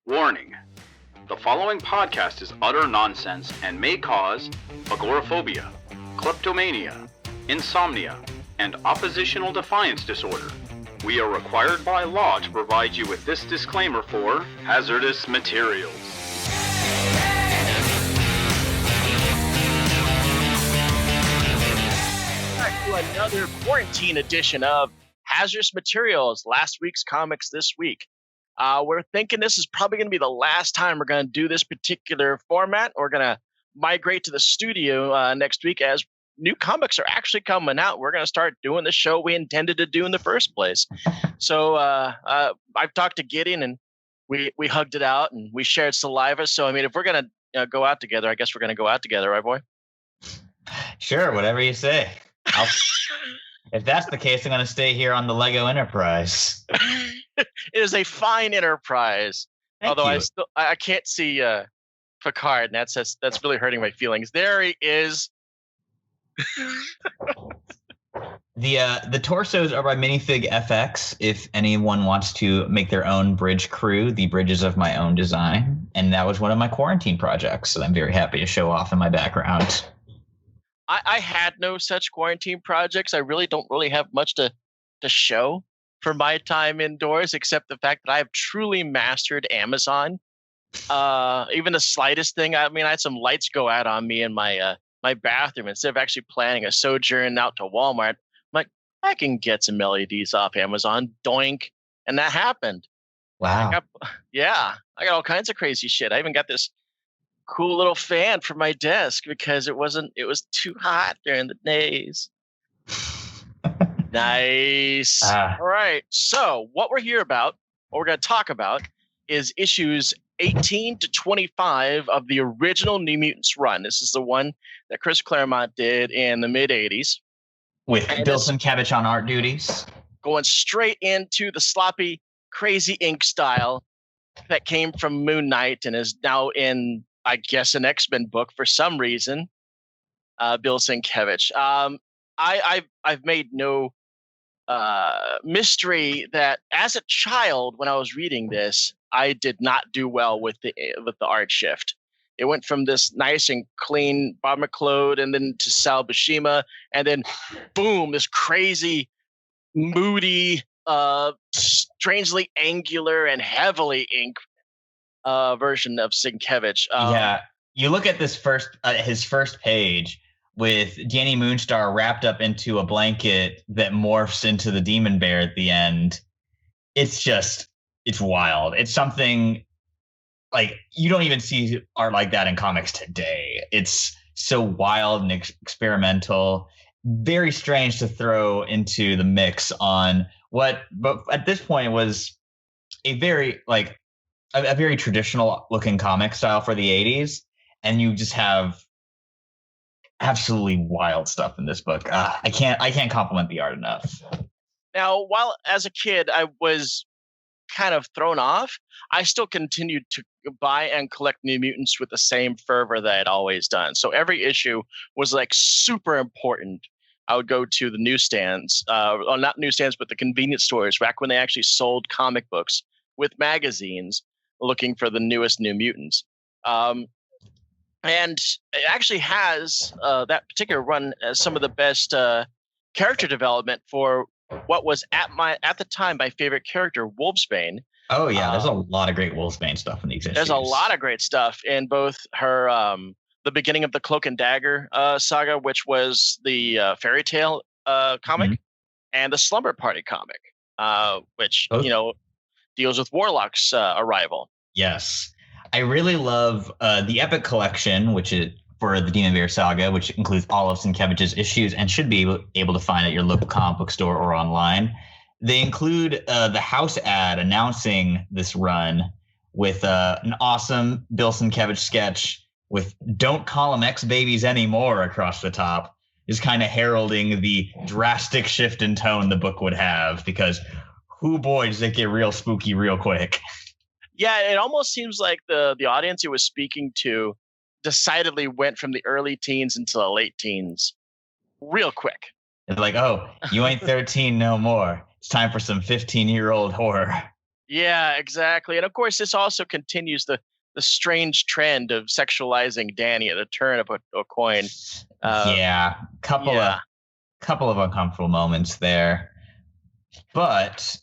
Warning: the following podcast is utter nonsense and may cause agoraphobia, kleptomania, insomnia, and oppositional defiance disorder. We are required by law to provide you with this disclaimer for hazardous materials. Back to another quarantine edition of Hazardous Materials, last week's comics this week. We're thinking this is probably going to be the last time we're going to do this particular format. We're going to migrate to the studio next week as new comics are actually coming out. We're going to start doing the show we intended to do in the first place. So I've talked to Gideon and we hugged it out and we shared saliva. So, I mean, if we're going to go out together, I guess we're going to go out together, right, boy? Sure, whatever you say. If that's the case, I'm going to stay here on the Lego Enterprise. It is a fine enterprise. Thank Although you. I can't see Picard, and that's really hurting my feelings. There he is. The torsos are by Minifig FX. If anyone wants to make their own bridge crew, the bridges of my own design, and that was one of my quarantine projects that I'm very happy to show off in my background. I had no such quarantine projects. I really don't have much to show for my time indoors, except the fact that I have truly mastered Amazon. Even the slightest thing. I mean, I had some lights go out on me in my my bathroom. Instead of actually planning a sojourn out to Walmart, I'm like, I can get some LEDs off Amazon. Doink. And that happened. Wow. I got all kinds of crazy shit. I even got this cool little fan for my desk because it was too hot during the days. Nice. All right. So what we're here about, what we're going to talk about, is issues 18 to 25 of the original New Mutants run. This is the one that Chris Claremont did in the mid-'80s. With Bill Sienkiewicz on art duties. Going straight into the sloppy, crazy ink style that came from Moon Knight and is now in, I guess, an X-Men book for some reason. Bill Sienkiewicz. I've made no mystery that as a child, when I was reading this, I did not do well with the art shift. It went from this nice and clean Bob McLeod and then to Sal Buscema, and then boom, this crazy, moody, strangely angular and heavily inked version of Sienkiewicz. Yeah, you look at this his first page with Danny Moonstar wrapped up into a blanket that morphs into the Demon Bear at the end. It's wild. It's something like you don't even see art like that in comics today. It's so wild and experimental, very strange to throw into the mix on what, but at this point was a very traditional looking comic style for the 80s. And you just have absolutely wild stuff in this book. I can't compliment the art enough. Now, while as a kid I was kind of thrown off, I still continued to buy and collect New Mutants with the same fervor that I'd always done. So every issue was like super important. I would go to the newsstands, not newsstands, but the convenience stores back when they actually sold comic books with magazines, looking for the newest New Mutants. And it actually has that particular run as some of the best character development for what was at the time my favorite character, Wolfsbane. Oh yeah, there's a lot of great Wolfsbane stuff in these issues. There's a lot of great stuff in both her the beginning of the Cloak and Dagger saga, which was the fairy tale comic, and the Slumber Party comic, which deals with Warlock's arrival. Yes. I really love the Epic Collection, which is for the Demon Bear saga, which includes all of Sienkiewicz's issues and should be able to find at your local comic book store or online. They include the house ad announcing this run with an awesome Bill Sienkiewicz sketch with "Don't call them ex-babies anymore" across the top, is kind of heralding the drastic shift in tone the book would have, because whoo boy, does it get real spooky real quick. Yeah, it almost seems like the audience it was speaking to decidedly went from the early teens into the late teens real quick. It's like, oh, you ain't 13 no more. It's time for some 15-year-old horror. Yeah, exactly. And of course, this also continues the strange trend of sexualizing Danny at a turn of a coin. Yeah, Yeah. couple of uncomfortable moments there. But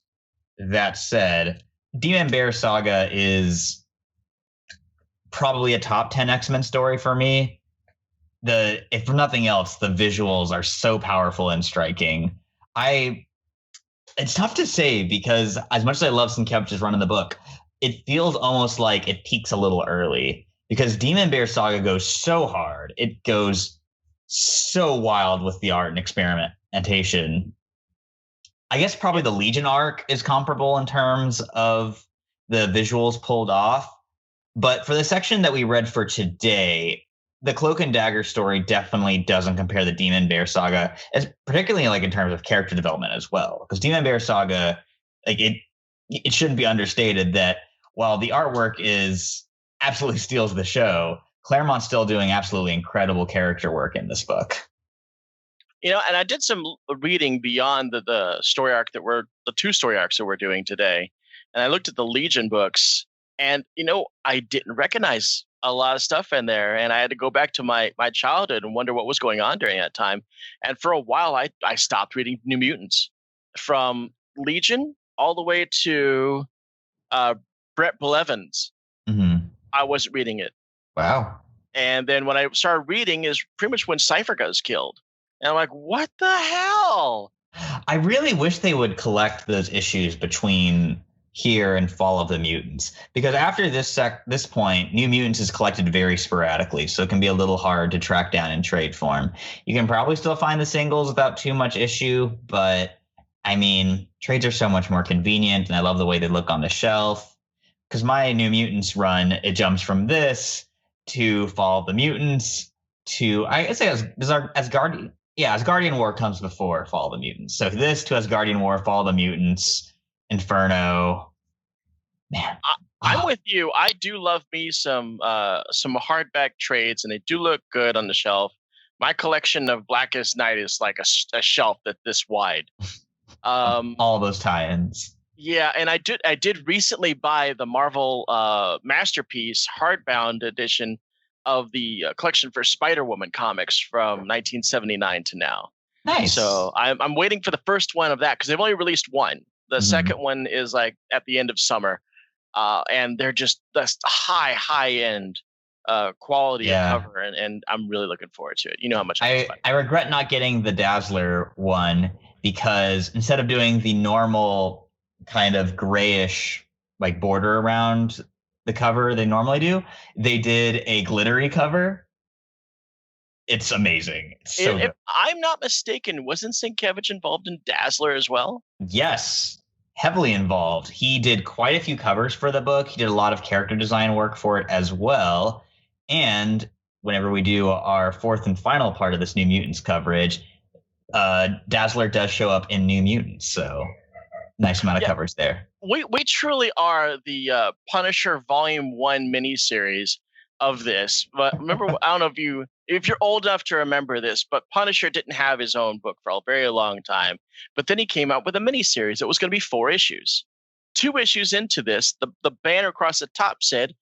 that said, Demon Bear Saga is probably a top 10 X-Men story for me. If for nothing else, the visuals are so powerful and striking. It's tough to say because as much as I love Sienkiewicz's run in the book, it feels almost like it peaks a little early because Demon Bear Saga goes so hard. It goes so wild with the art and experimentation. I guess probably the Legion arc is comparable in terms of the visuals pulled off. But for the section that we read for today, the Cloak and Dagger story definitely doesn't compare the Demon Bear Saga, as particularly like in terms of character development as well. Because Demon Bear Saga, like it shouldn't be understated that while the artwork is absolutely steals the show, Claremont's still doing absolutely incredible character work in this book. And I did some reading beyond the story arc the two story arcs that we're doing today. And I looked at the Legion books and, I didn't recognize a lot of stuff in there. And I had to go back to my childhood and wonder what was going on during that time. And for a while, I stopped reading New Mutants from Legion all the way to Brett Blevins. Mm-hmm. I wasn't reading it. Wow. And then when I started reading is pretty much when Cypher was killed. And I'm like, what the hell? I really wish they would collect those issues between here and Fall of the Mutants, because after this point, New Mutants is collected very sporadically, so it can be a little hard to track down in trade form. You can probably still find the singles without too much issue, but I mean, trades are so much more convenient, and I love the way they look on the shelf. Because my New Mutants run, it jumps from this to Fall of the Mutants to, I'd say Asgardian. Yeah, Asgardian War comes before Fall of the Mutants. So this to Asgardian War, Fall of the Mutants, Inferno. Man, I'm with you. I do love me some hardback trades, and they do look good on the shelf. My collection of Blackest Night is like a shelf that's this wide. All those tie-ins. Yeah, and I did recently buy the Marvel Masterpiece hardbound edition of the collection for Spider-Woman comics from 1979 to now. Nice. So I'm waiting for the first one of that because they've only released one. The second one is like at the end of summer, and they're just this high end quality of cover, and I'm really looking forward to it. You know how much I regret not getting the Dazzler one because instead of doing the normal kind of grayish like border around the cover they normally do, they did a glittery cover. It's amazing. It's so good. If I'm not mistaken, wasn't Sienkiewicz involved in Dazzler as well? Yes, heavily involved. He did quite a few covers for the book. He did a lot of character design work for it as well. And whenever we do our fourth and final part of this New Mutants coverage, Dazzler does show up in New Mutants. So nice amount of covers there. We truly are the Punisher Volume 1 miniseries of this. But remember, I don't know if you're old enough to remember this, but Punisher didn't have his own book for a very long time. But then he came out with a miniseries. It was going to be 4 issues. 2 issues into this, the banner across the top said,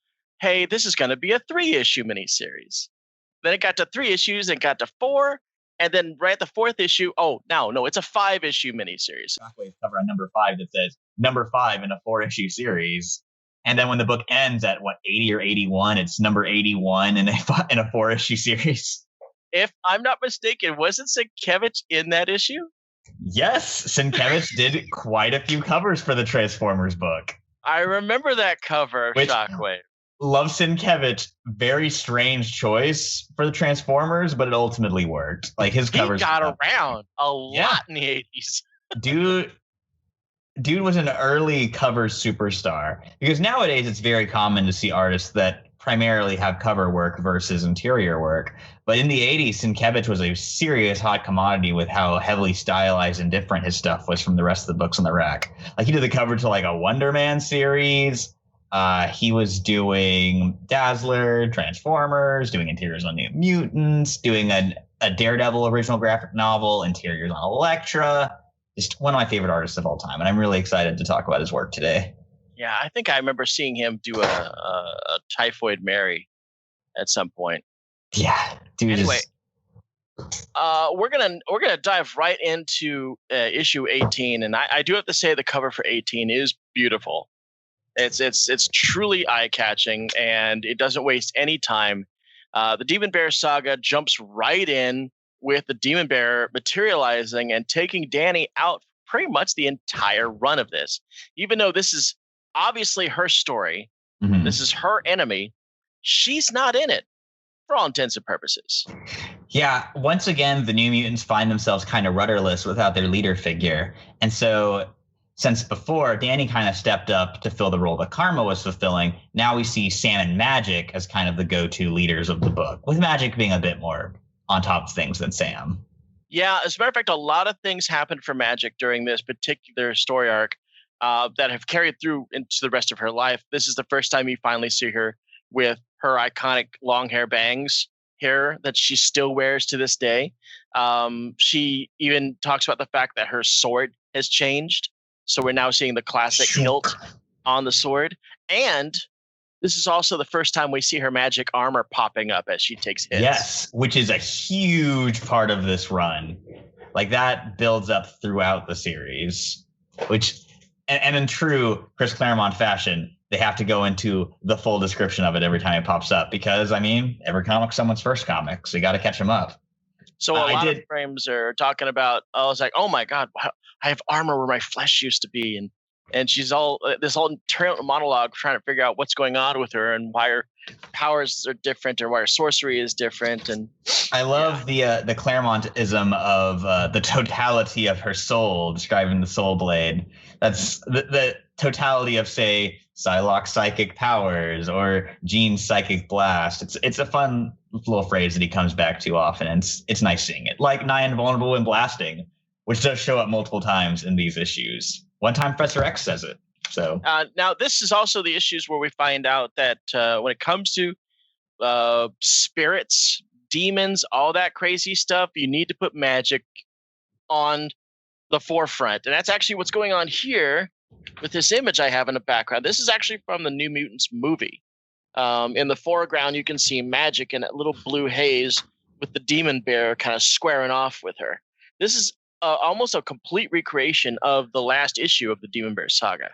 hey, this is going to be a 3-issue miniseries. Then it got to 3 issues and got to 4. And then right at the 4th issue, no, it's a 5-issue miniseries. Shockwave cover on number 5 that says number 5 in a 4-issue series. And then when the book ends at 80 or 81, it's number 81 in a 4-issue series. If I'm not mistaken, wasn't Sienkiewicz in that issue? Yes, Sienkiewicz did quite a few covers for the Transformers book. I remember that cover, Shockwave. Love Sienkiewicz, very strange choice for the Transformers, but it ultimately worked. Like his covers, he got around a lot in the 80s. Dude was an early cover superstar because nowadays it's very common to see artists that primarily have cover work versus interior work. But in the 80s, Sienkiewicz was a serious hot commodity with how heavily stylized and different his stuff was from the rest of the books on the rack. Like he did the cover to like a Wonder Man series. He was doing Dazzler, Transformers, doing interiors on New Mutants, doing a Daredevil original graphic novel, interiors on Elektra. Just one of my favorite artists of all time. And I'm really excited to talk about his work today. Yeah, I think I remember seeing him do a Typhoid Mary at some point. Yeah, dude. Anyway, we're gonna dive right into issue 18, and I do have to say the cover for 18 is beautiful. It's truly eye catching, and it doesn't waste any time. The Demon Bear saga jumps right in with the Demon Bear materializing and taking Danny out pretty much the entire run of this. Even though this is obviously her story, this is her enemy, she's not in it for all intents and purposes. Yeah, once again, the New Mutants find themselves kind of rudderless without their leader figure. And so, since before Danny kind of stepped up to fill the role that Karma was fulfilling, now we see Sam and Magic as kind of the go-to leaders of the book, with Magic being a bit more on top of things than Sam. Yeah, as a matter of fact, a lot of things happened for Magic during this particular story arc that have carried through into the rest of her life. This is the first time you finally see her with her iconic long hair bangs hair that she still wears to this day. She even talks about the fact that her sword has changed. So we're now seeing the classic hilt on the sword. And this is also the first time we see her magic armor popping up as she takes hits. Yes, which is a huge part of this run. Like, that builds up throughout the series, which, and in true Chris Claremont fashion, they have to go into the full description of it every time it pops up because, I mean, every comic's someone's first comic, so you got to catch them up. So a lot of frames are talking about, I was like, oh my God, I have armor where my flesh used to be. And she's all this whole internal monologue trying to figure out what's going on with her and why her powers are different or why her sorcery is different. And I love the Claremontism of the totality of her soul, describing the soul blade. That's the totality of, say, Psylocke's psychic powers or Jean's psychic blast. It's a fun little phrase that he comes back to often, and it's nice seeing it. Like nigh invulnerable and blasting, which does show up multiple times in these issues. One time Professor X says it. So now this is also the issues where we find out that when it comes to spirits, demons, all that crazy stuff, you need to put magic on the forefront. And that's actually what's going on here with this image I have in the background. This is actually from the New Mutants movie. In the foreground, you can see Magic in that little blue haze with the Demon Bear kind of squaring off with her. This is almost a complete recreation of the last issue of the Demon Bear saga.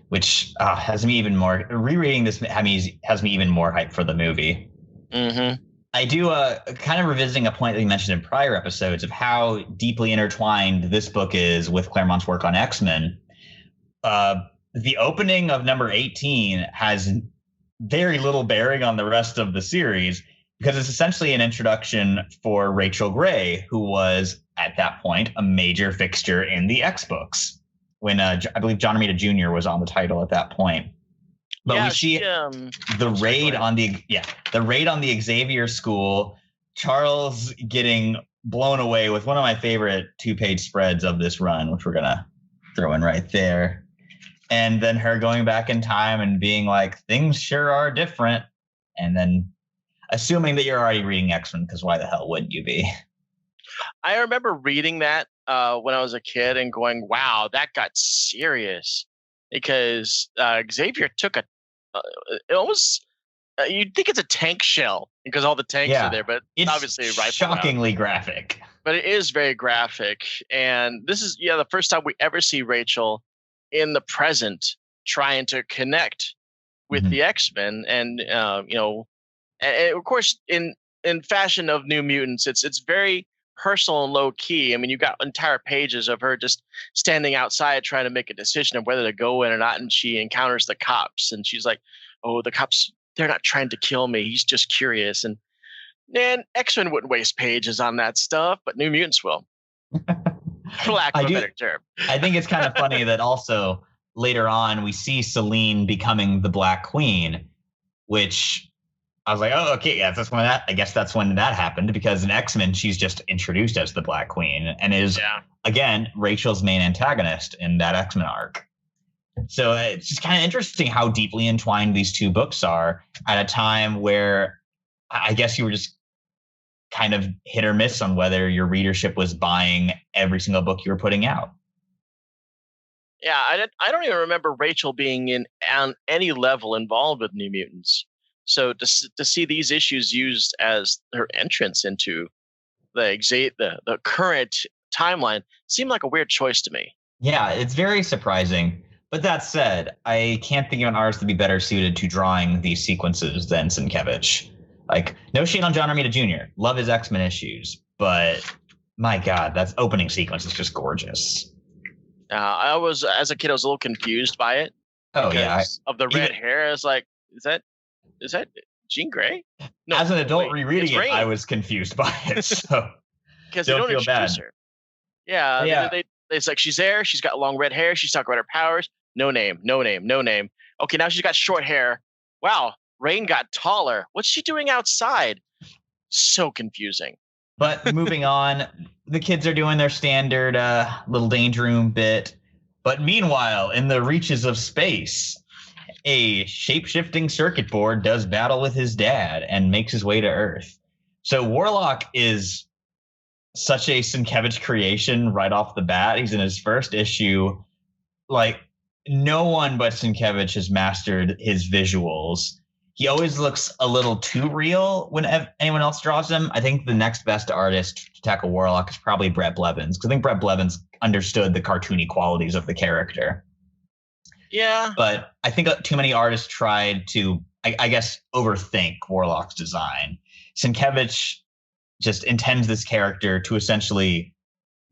Which has me even more, rereading this has me even more hyped for the movie. Mm-hmm. I do kind of revisiting a point that you mentioned in prior episodes of how deeply intertwined this book is with Claremont's work on X-Men. The opening of number 18 has very little bearing on the rest of the series because it's essentially an introduction for Rachel Gray, who was at that point a major fixture in the X books when I believe John Romita Jr. was on the title at that point. But yeah, we see the raid on the Xavier School, Charles getting blown away with one of my favorite 2-page spreads of this run, which we're gonna throw in right there. And then her going back in time and being like, things sure are different. And then assuming that you're already reading X-Men, because why the hell wouldn't you be? I remember reading that when I was a kid and going, wow, that got serious. Because Xavier took it almost, you'd think it's a tank shell because all the tanks are there, but it's obviously a rifle. Shockingly graphic. But it is very graphic. And this is, the first time we ever see Rachel in the present trying to connect with the X-Men. And, and of course, in fashion of New Mutants, it's very personal and low key. I mean, you've got entire pages of her just standing outside trying to make a decision of whether to go in or not. And she encounters the cops and she's like, oh, the cops, they're not trying to kill me. He's just curious. And X-Men wouldn't waste pages on that stuff, but New Mutants will. For lack of a better term. I think it's kind of funny that also later on we see Selene becoming the Black Queen, which I was like, oh, okay, yeah, I guess that's when that happened, because in X-Men she's just introduced as the Black Queen and is again Rachel's main antagonist in that X-Men arc. So it's just kind of interesting how deeply entwined these two books are at a time where I guess you were just kind of hit or miss on whether your readership was buying every single book you were putting out. Yeah, I don't even remember Rachel being on any level involved with New Mutants. So to see these issues used as her entrance into the current timeline seemed like a weird choice to me. Yeah, it's very surprising. But that said, I can't think of an artist to be better suited to drawing these sequences than Sienkiewicz. Like, no shade on John Romita Jr. Love his X-Men issues, but my God, that opening sequence is just gorgeous. As a kid, I was a little confused by it. Oh yeah, of the red hair. I was like, is that Jean Grey? No, as an adult rereading it, I was confused by it. So because they don't introduce her. Yeah, yeah. It's like she's there. She's got long red hair. She's talking about her powers. No name. Okay, now she's got short hair. Wow, Rain got taller. What's she doing outside? So confusing. But moving on, the kids are doing their standard little danger room bit. But meanwhile, in the reaches of space, a shape-shifting circuit board does battle with his dad and makes his way to Earth. So Warlock is such a Sienkiewicz creation right off the bat. He's in his first issue. Like, no one but Sienkiewicz has mastered his visuals. He always looks a little too real when anyone else draws him. I think the next best artist to tackle Warlock is probably Brett Blevins, because I think Brett Blevins understood the cartoony qualities of the character. Yeah. But I think too many artists tried to, I guess, overthink Warlock's design. Sienkiewicz just intends this character to essentially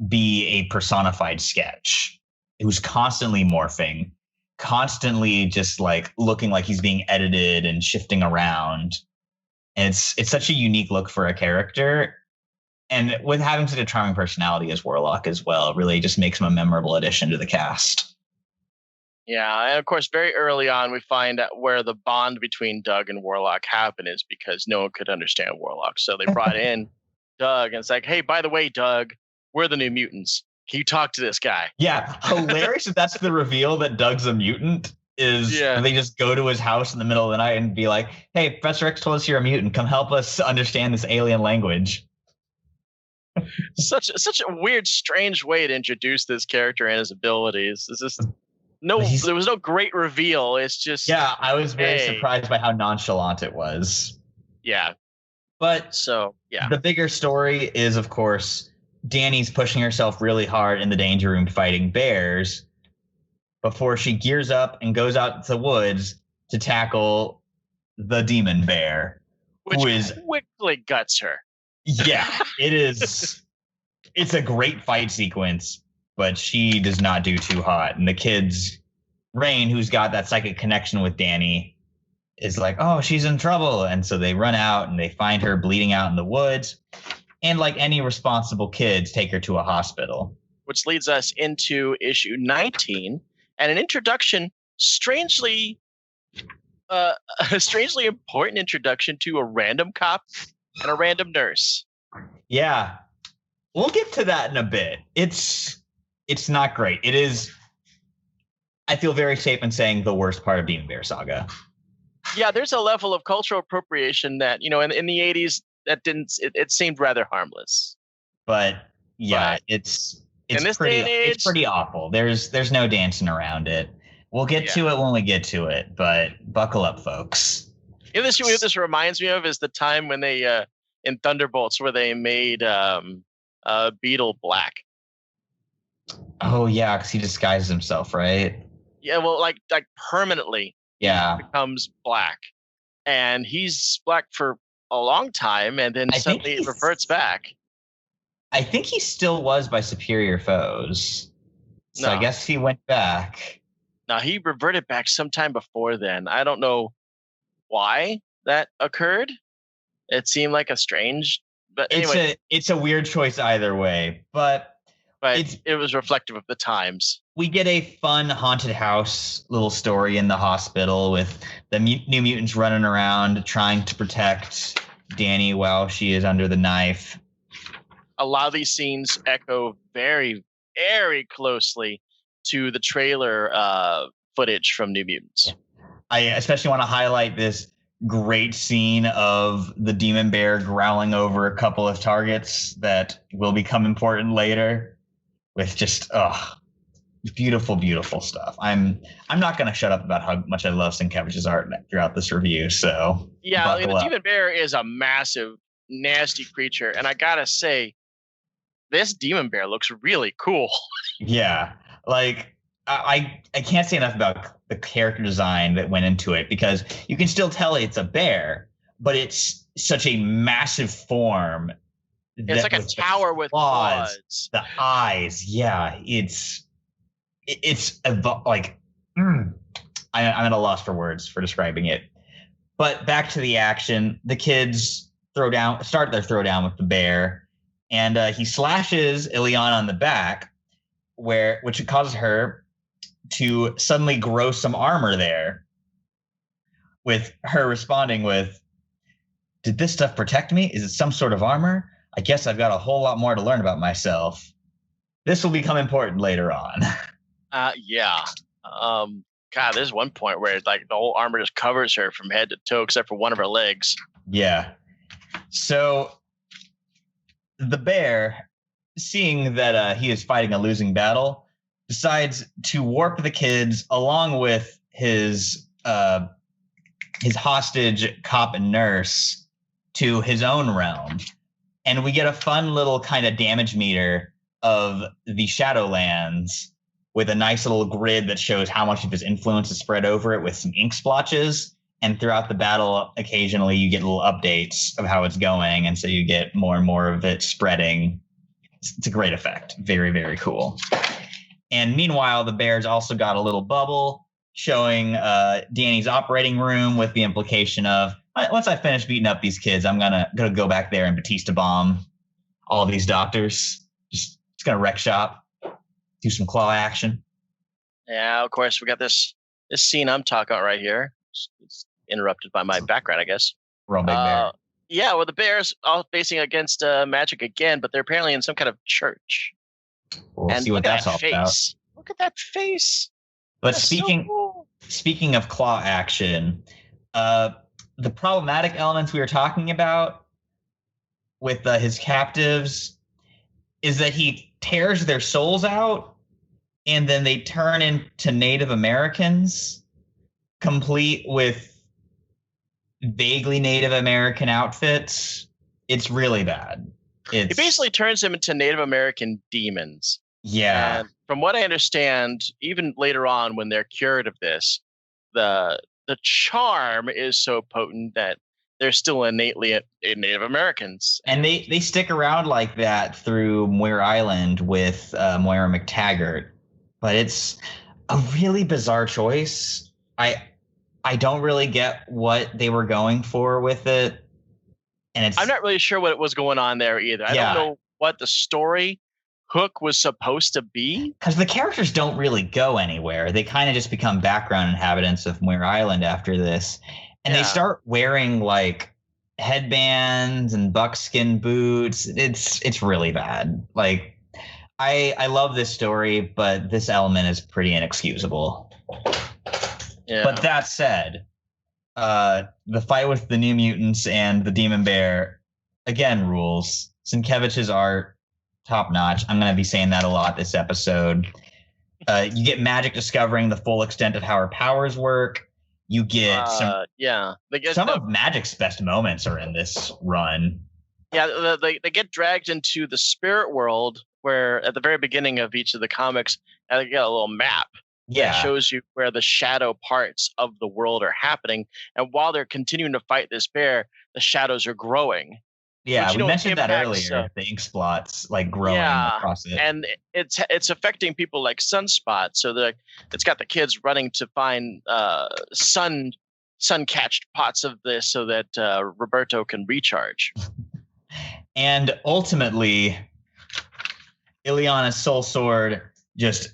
be a personified sketch who's constantly morphing, constantly just like looking like he's being edited and shifting around. And it's such a unique look for a character. And with having such a charming personality as Warlock as well, really just makes him a memorable addition to the cast. Yeah, and of course, very early on, we find out where the bond between Doug and Warlock happened is because no one could understand Warlock. So they brought in Doug, and it's like, hey, by the way, Doug, we're the New Mutants. Can you talk to this guy? Yeah, hilarious if that's the reveal that Doug's a mutant. They just go to his house in the middle of the night and be like, hey, Professor X told us you're a mutant. Come help us understand this alien language. Such a weird, strange way to introduce this character and his abilities. There was no great reveal. It's just I was very surprised by how nonchalant it was. Yeah, but the bigger story is, of course, Danny's pushing herself really hard in the danger room fighting bears before she gears up and goes out to the woods to tackle the demon bear, which quickly guts her. Yeah, it is. It's a great fight sequence, but she does not do too hot. And the kids, Rain, who's got that psychic connection with Danny, is like, oh, she's in trouble. And so they run out and they find her bleeding out in the woods. And like any responsible kids, take her to a hospital. Which leads us into issue 19 and an introduction, strangely important introduction to a random cop and a random nurse. Yeah. We'll get to that in a bit. It's not great. It is, I feel very safe in saying, the worst part of Demon Bear Saga. Yeah, there's a level of cultural appropriation that, in the 80s, that it seemed rather harmless. But it's in this day and age, it's pretty awful. There's no dancing around it. We'll get to it when we get to it, but buckle up, folks. This reminds me of is the time when they in Thunderbolts where they made Beetle black. Oh yeah, because he disguises himself, right? Yeah, well, like permanently. Yeah, he becomes black, and he's black for a long time, and then suddenly it reverts back. I think he still was by Superior Foes, so I guess he went back. No, he reverted back sometime before then. I don't know why that occurred. It seemed like a strange, but anyway, it's a weird choice either way, but it was reflective of the times. We get a fun haunted house little story in the hospital with the New Mutants running around trying to protect Danny while she is under the knife. A lot of these scenes echo very, very closely to the trailer footage from New Mutants. I especially want to highlight this great scene of the demon bear growling over a couple of targets that will become important later with just, Beautiful, beautiful stuff. I'm not going to shut up about how much I love Sienkiewicz's art throughout this review. So Yeah, I mean, the buckle up. demon bear is a massive, nasty creature, and I gotta say, this demon bear looks really cool. Yeah, like I can't say enough about the character design that went into it, because you can still tell it's a bear, but it's such a massive form. It's like a tower with claws. The eyes, yeah, like I'm at a loss for words for describing it. But back to the action, the kids start their throwdown with the bear, and he slashes Ileana on the back, which causes her to suddenly grow some armor there, with her responding with, "Did this stuff protect me? Is it some sort of armor? I guess I've got a whole lot more to learn about myself. This will become important later on." Yeah. God, there's one point where like the whole armor just covers her from head to toe except for one of her legs. Yeah. So the bear, seeing that he is fighting a losing battle, decides to warp the kids along with his hostage cop and nurse to his own realm. And we get a fun little kind of damage meter of the Shadowlands, with a nice little grid that shows how much of his influence is spread over it with some ink splotches. And throughout the battle, occasionally you get little updates of how it's going. And so you get more and more of it spreading. It's a great effect. Very, very cool. And meanwhile, the bear's also got a little bubble showing Danny's operating room, with the implication of, once I finish beating up these kids, I'm gonna go back there and Batista bomb all these doctors. Just gonna wreck shop. Do some claw action. Yeah, of course, we got this scene I'm talking about right here. It's interrupted by my background, I guess. Real big bear. Yeah, well, the bear's all facing against magic again, but they're apparently in some kind of church. We'll see what that's all about. Look at that face. But speaking of claw action, the problematic elements we were talking about with his captives is that he tears their souls out, and then they turn into Native Americans, complete with vaguely Native American outfits. It's really bad. He basically turns them into Native American demons. Yeah. And from what I understand, even later on when they're cured of this, the charm is so potent that they're still innately Native Americans. And they stick around like that through Muir Island with Moira McTaggart. But it's a really bizarre choice. I don't really get what they were going for with it. And I'm not really sure what was going on there either. I don't know what the story hook was supposed to be. Because the characters don't really go anywhere. They kind of just become background inhabitants of Muir Island after this. And they start wearing like headbands and buckskin boots. It's really bad. Like, I love this story, but this element is pretty inexcusable. Yeah. But that said, the fight with the New Mutants and the Demon Bear, again, rules. Sienkiewicz's art, top notch. I'm going to be saying that a lot this episode. You get Magic discovering the full extent of how her powers work. You get some of Magic's best moments are in this run. Yeah, they get dragged into the spirit world, where at the very beginning of each of the comics, they get a little map that shows you where the shadow parts of the world are happening. And while they're continuing to fight this bear, the shadows are growing. Yeah, we mentioned that earlier. The ink spots like growing across it, and it's affecting people like Sunspot. So it's got the kids running to find sun-catched pots of this so that Roberto can recharge. And ultimately, Ileana's soul sword just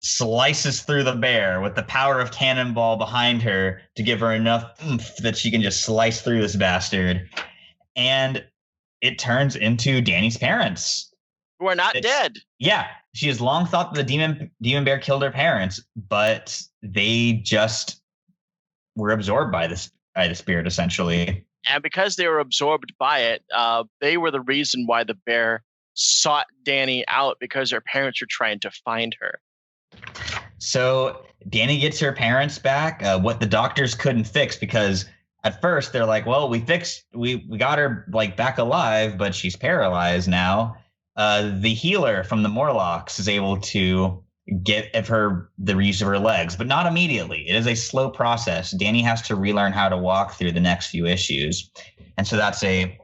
slices through the bear with the power of Cannonball behind her to give her enough oomph that she can just slice through this bastard. And it turns into Danny's parents. Who are not dead. Yeah. She has long thought that the demon bear killed her parents, but they just were absorbed by the spirit, essentially. And because they were absorbed by it, they were the reason why the bear sought Danny out, because her parents were trying to find her. So Danny gets her parents back, what the doctors couldn't fix, because at first they're like, well, we got her like back alive, but she's paralyzed now. The healer from the Morlocks is able to give her the use of her legs, but not immediately. It is a slow process. Danny has to relearn how to walk through the next few issues. And so that's a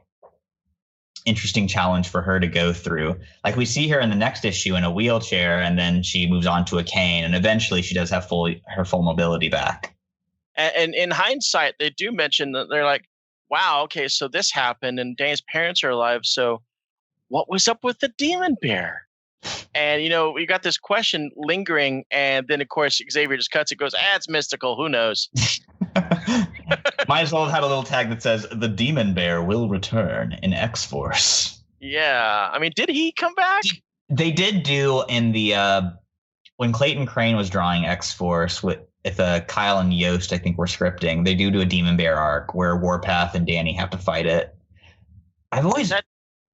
interesting challenge for her to go through. Like we see her in the next issue in a wheelchair, and then she moves on to a cane, and eventually she does have her full mobility back. And in hindsight, they do mention that they're like, wow, okay, so this happened and Danny's parents are alive. So what was up with the demon bear? And, we got this question lingering. And then, of course, Xavier just cuts it, goes, it's mystical. Who knows? Might as well have had a little tag that says the demon bear will return in X-Force. Yeah. I mean, did he come back? They did do in the when Clayton Crane was drawing X-Force with Kyle and Yost, I think, were scripting. They do a demon bear arc where Warpath and Danny have to fight it. I've always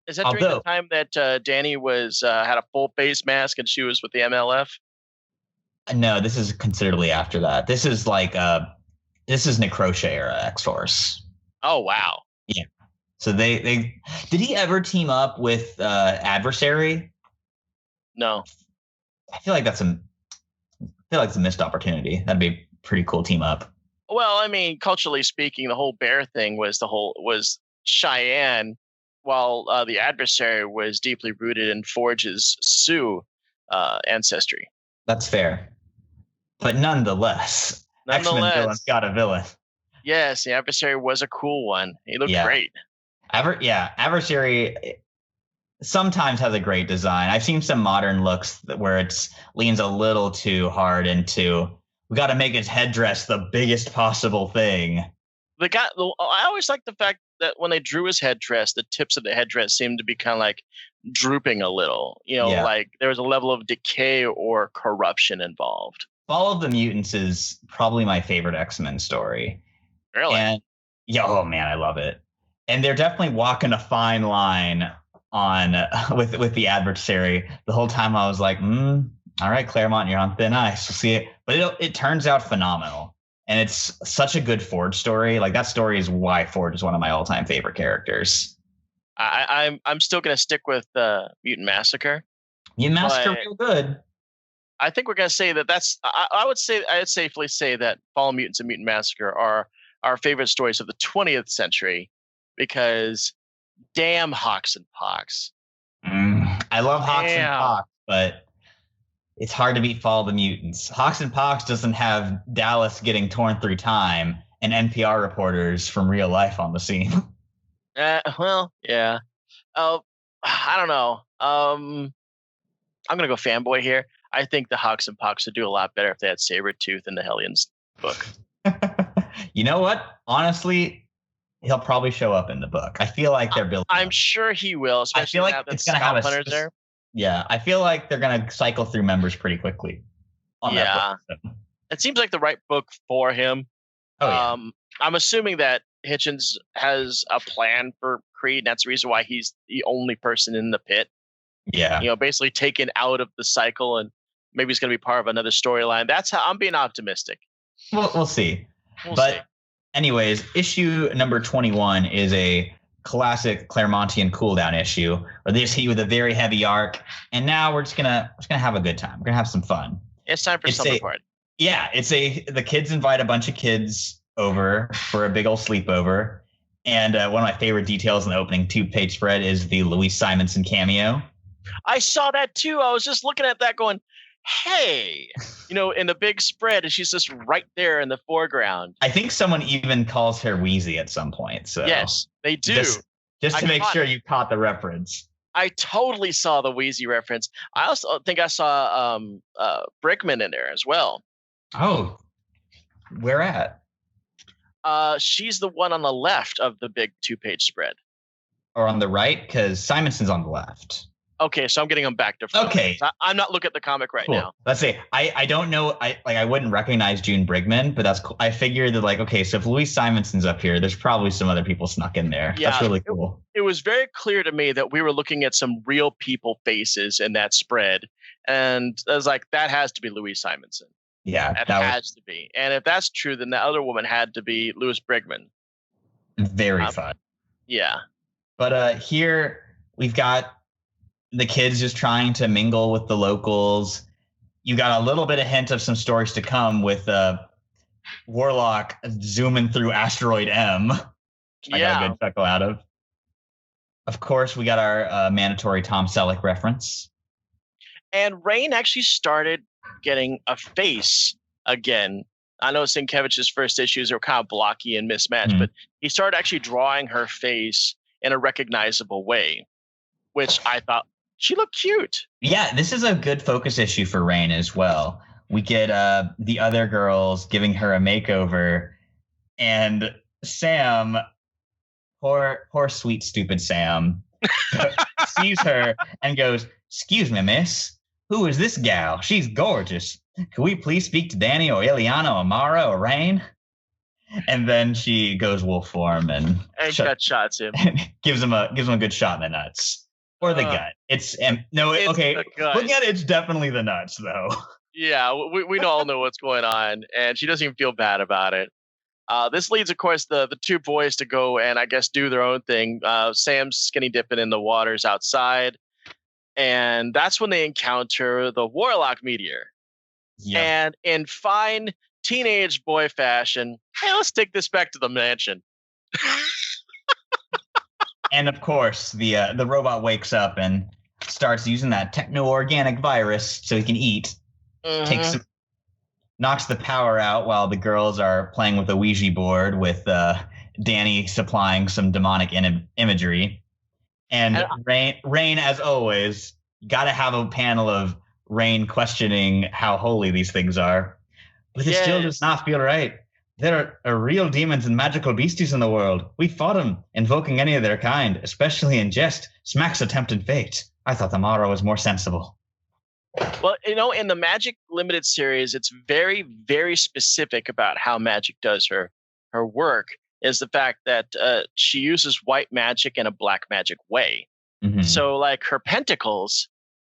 is that during the time that Danny was had a full face mask and she was with the MLF? No, this is considerably after that. This is like this is Necrosha era X-Force. Oh wow. Yeah. So they did he ever team up with Adversary? No. I feel like it's a missed opportunity. That'd be a pretty cool team up. Well, I mean, culturally speaking, the whole bear thing was Cheyenne, while the Adversary was deeply rooted in Forge's Sioux ancestry. That's fair. But nonetheless, X-Men villain's got a villain. Yes, the Adversary was a cool one. He looked great. Adversary sometimes has a great design. I've seen some modern looks where it leans a little too hard into, we got to make his headdress the biggest possible thing. I always like the fact that when they drew his headdress, the tips of the headdress seemed to be kind of like drooping a little. Like there was a level of decay or corruption involved. Fall of the Mutants is probably my favorite X-Men story. Really? And oh man, I love it. And they're definitely walking a fine line on with the Adversary. The whole time I was like, all right, Claremont, you're on thin ice. We'll see it. But it turns out phenomenal. And it's such a good Forge story. Like that story is why Forge is one of my all-time favorite characters. I'm still gonna stick with Mutant Massacre. Mutant Massacre real good. I think we're gonna say that's. I'd safely say that Fall Mutants and Mutant Massacre are our favorite stories of the 20th century, because damn Hawks and Pox. I love Hawks and Pox, but it's hard to beat Fall of the Mutants. Hawks and Pox doesn't have Dallas getting torn through time and NPR reporters from real life on the scene. Well, yeah. Oh, I don't know. I'm gonna go fanboy here. I think the Hawks and Pox would do a lot better if they had Sabretooth in the Hellions book. You know what? Honestly, he'll probably show up in the book. I feel like they're building. I'm sure he will. I feel like it's going to have there. Yeah, I feel like they're going to cycle through members pretty quickly. That book. It seems like the right book for him. Oh, yeah. I'm assuming that Hitchens has a plan for Creed, and that's the reason why he's the only person in the pit. Yeah. Basically taken out of the cycle, and maybe he's going to be part of another storyline. That's how I'm being optimistic. We'll see. We'll see. Anyways, issue number 21 is a classic Claremontian cooldown issue where they just hit you with a very heavy arc, and now we're just gonna have a good time. We're gonna have some fun. It's time for Summer Party. Yeah, the kids invite a bunch of kids over for a big old sleepover, and one of my favorite details in the opening 2-page spread is the Louise Simonson cameo. I saw that too. I was just looking at that going, hey, in the big spread, and she's just right there in the foreground. I think someone even calls her Wheezy at some point. So yes, they do. Just to make sure you caught the reference. I totally saw the Wheezy reference. I also think I saw Brickman in there as well. Oh, where at? She's the one on the left of the big 2-page spread. Or on the right? Because Simonson's on the left. Okay, so I'm getting them back to front. Okay. I'm not looking at the comic right now. Let's see. I don't know. I wouldn't recognize June Brigman, but that's cool. I figured that okay, so if Louise Simonson's up here, there's probably some other people snuck in there. Yeah, that's really cool. It was very clear to me that we were looking at some real people faces in that spread, And I was like, that has to be Louise Simonson. Yeah, That that has to be. And if that's true, then the other woman had to be Louis Brigman. was very fun. Yeah. But here we've got the kids just trying to mingle with the locals. You got a little bit of hint of some stories to come with Warlock zooming through Asteroid M. I got a good chuckle out of. Of course, we got our mandatory Tom Selleck reference. And Rain actually started getting a face again. I know Sienkiewicz's first issues are kind of blocky and mismatched, but he started actually drawing her face in a recognizable way, which I thought she looked cute. Yeah, this is a good focus issue for Rain as well. We get the other girls giving her a makeover, and Sam, poor sweet stupid Sam, sees her and goes, "Excuse me, miss, who is this gal? She's gorgeous. Could we please speak to Danny or Ileana or Mara or Rain?" And then she goes wolf form and gut shots him. gives him a good shot in the nuts or the gut. It's okay. Looking at it, it's definitely the nuts though. Yeah, we all know what's going on, and she doesn't even feel bad about it. This leads, of course, the two boys to go and I guess do their own thing. Sam's skinny dipping in the waters outside, and that's when they encounter the Warlock meteor. Yep. And in fine teenage boy fashion, hey, let's take this back to the mansion. And of course, the robot wakes up and starts using that techno-organic virus so he can eat. Knocks the power out while the girls are playing with a Ouija board with Danny supplying some demonic imagery. And Rain, as always, got to have a panel of Rain questioning how holy these things are. But it still does not feel right. There are real demons and magical beasties in the world. We fought them. Invoking any of their kind, especially in jest, smacks of tempting fate. I thought the Mara was more sensible. Well, in the Magic Limited series, it's very, very specific about how Magic does her work, is the fact that she uses white magic in a black magic way. Mm-hmm. So, like, her pentacles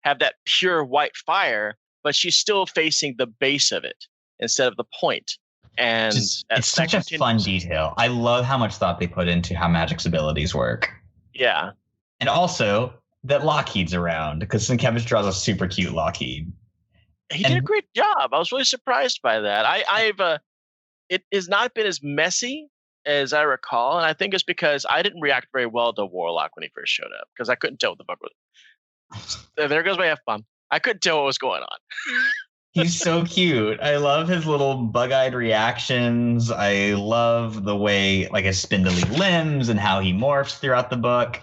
have that pure white fire, but she's still facing the base of it instead of the point. And it's such a fun detail. I love how much thought they put into how Magic's abilities work. Yeah. And also that Lockheed's around, because Sienkiewicz draws a super cute Lockheed. He did a great job. I was really surprised by that. It has not been as messy as I recall, and I think it's because I didn't react very well to Warlock when he first showed up, because I couldn't tell what the fuck was. There goes my F-bomb. I couldn't tell what was going on. He's so cute. I love his little bug-eyed reactions. I love the way, like, his spindly limbs and how he morphs throughout the book.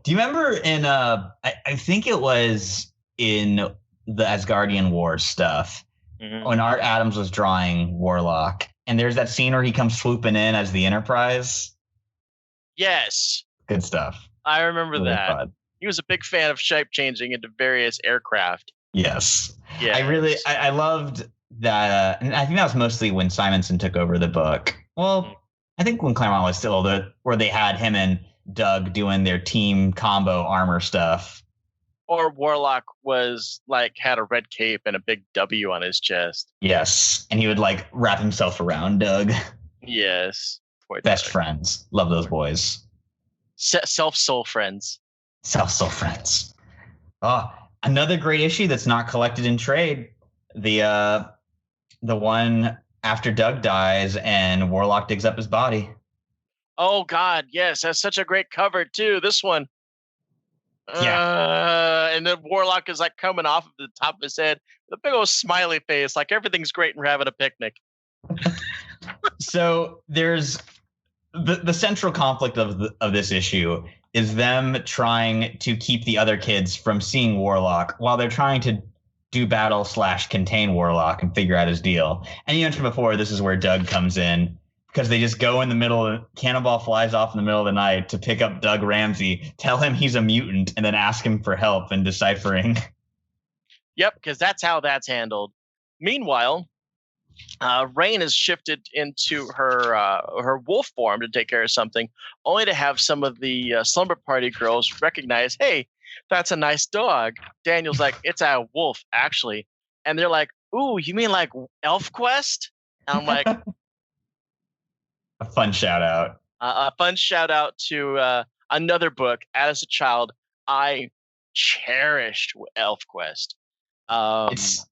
Do you remember in I think it was in the Asgardian Wars stuff, when Art Adams was drawing Warlock, and there's that scene where he comes swooping in as the Enterprise? Yes. Good stuff. I remember really that. Fun. He was a big fan of shape changing into various aircraft. Yes. I loved that, and I think that was mostly when Simonson took over the book. Well, I think when Claremont was still where they had him and Doug doing their team combo armor stuff. Or Warlock was like had a red cape and a big W on his chest. Yes, and he would like wrap himself around Doug. Yes. Best friends. Love those boys. Self-soul friends. Self-soul friends. Oh, another great issue that's not collected in trade. The one after Doug dies and Warlock digs up his body. Oh, God, yes. That's such a great cover, too. This one. And then Warlock is like coming off of the top of his head with a big old smiley face, like everything's great and we're having a picnic. So there's the central conflict of this issue is them trying to keep the other kids from seeing Warlock while they're trying to do battle / contain Warlock and figure out his deal. And you mentioned before, this is where Doug comes in, because they just go in the middle, Cannonball flies off in the middle of the night to pick up Doug Ramsey, tell him he's a mutant, and then ask him for help in deciphering. Yep, because that's how that's handled. Meanwhile, Rain has shifted into her wolf form to take care of something, only to have some of the slumber party girls recognize, hey, that's a nice dog. Daniel's like, it's a wolf, actually. And they're like, ooh, you mean like ElfQuest? And I'm like, A fun shout out. a fun shout out to another book. As a child, I cherished ElfQuest. It's